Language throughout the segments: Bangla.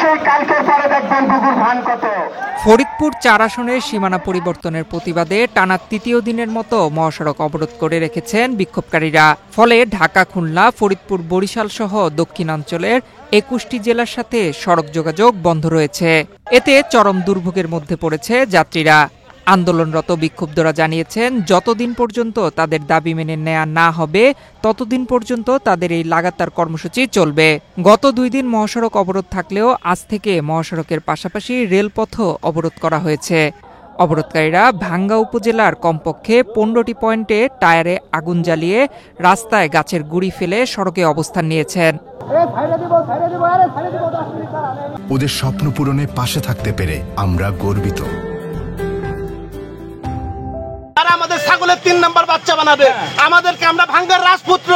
অবশ্যই কালকের পরে দেখবেন গুগুর ভান কত। ফরিদপুর ৪ আসনের সীমানা পরিবর্তনের প্রতিবাদে টানা তৃতীয় দিনের মতো মহাসড়ক অবরোধ করে রেখেছেন বিক্ষোভকারীরা। ফলে ঢাকা, খুলনা, ফরিদপুর, বরিশাল সহ দক্ষিণাঞ্চলের ২১টি জেলার সাথে সড়ক যোগাযোগ বন্ধ রয়েছে। এতে চরম দুর্ভোগের মধ্যে পড়েছে যাত্রীরা। আন্দোলনরত বিক্ষুব্ধরা জানিয়েছেন, যতদিন পর্যন্ত তাদের দাবি মেনে নেওয়া না হবে ততদিন পর্যন্ত তাদের এই লাগাতার কর্মসূচি চলবে। গত ২ দিন মহাসড়ক অবরোধ থাকলেও আজ থেকে মহাসড়কের পাশাপাশি রেলপথও অবরোধ করা হয়েছে। অবরোধকারীরা ভাঙ্গা উপজেলার কমপক্ষে ১৫টি পয়েন্টে টায়ারে আগুন জ্বালিয়ে রাস্তায় গাছের গুঁড়ি ফেলে সড়কে অবস্থান নিয়েছেন। ওদের স্বপ্ন পূরণে পাশে থাকতে পেরে আমরা গর্বিত। আমাদের ছাগলের ৩ নাম্বার বাচ্চা বানাবে, আমাদেরকে আমরা ভাঙ্গার রাজপুত্র,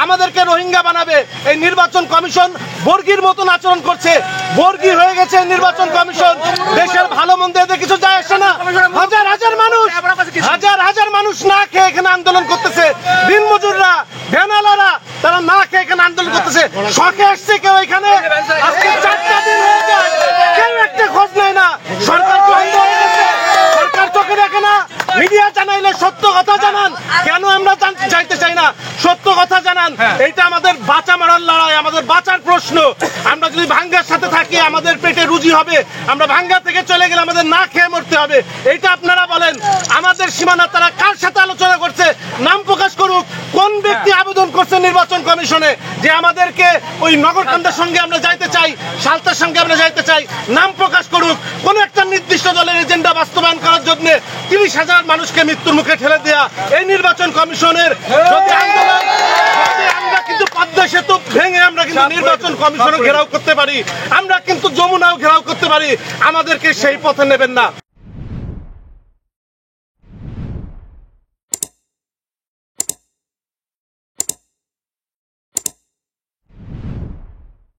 আমাদেরকে রোহিঙ্গা বানাবে। এই নির্বাচন কমিশন বর্গীর মতন আচরণ করছে, বর্গী হয়ে গেছে নির্বাচন কমিশন। দেশের ভালো মন্দ এদের কিছু যায় আসে না। হাজার হাজার মানুষ না খেয়ে এখানে আন্দোলন করতেছে। দিনমজুররা, ভ্যানালারা তারা না খেয়ে এখানে আন্দোলন করতেছে। শখে আসছে কেউ এখানে, আজকে ৪টা দিন হয়ে যায়, কেউ একটা খোঁজ নেয় না। সরকার বন্ধ হয়ে গেছে, সরকার চোখে দেখে না। মিডিয়া জানাইলে সত্য কথা জানান, কেন আমরা চাইতে চাই না? সত্য কথা জানান। এইটা আমাদের বাঁচা মারার লড়াই, আমাদের বাঁচার প্রশ্ন। আমরা যদি ভাঙ্গার সাথে থাকি আমাদের পেটে রুজি হবে, আমরা ভাঙ্গা থেকে চলে গেলে আমাদের না খেয়ে মরতে হবে। এইটা আপনারা বলেন। আমাদের সীমানা তারা কার সাথে আলোচনা করছে? নাম প্রকাশ করুক। কোন ব্যক্তি আবেদন করছে নির্বাচন কমিশনে যে আমাদেরকে ওই নগরকান্দার সঙ্গে আমরা যাইতে চাই, সালতার সঙ্গে আমরা যাইতে চাই? নাম প্রকাশ করুক। কোন একটা নির্দিষ্ট দলের এজেন্ডা বাস্তবায়ন করার জন্য ৩০,০০০ মানুষকে মৃত্যুর মুখে ঠেলে দেয়া এই নির্বাচন কমিশনের আমরা কিন্তু পদ্মা সেতু ভেঙে আমরা কিন্তু নির্বাচন কমিশনও ঘেরাও করতে পারি, আমরা কিন্তু যমুনাও ঘেরাও করতে পারি। আমাদেরকে সেই পথে নেবেন না।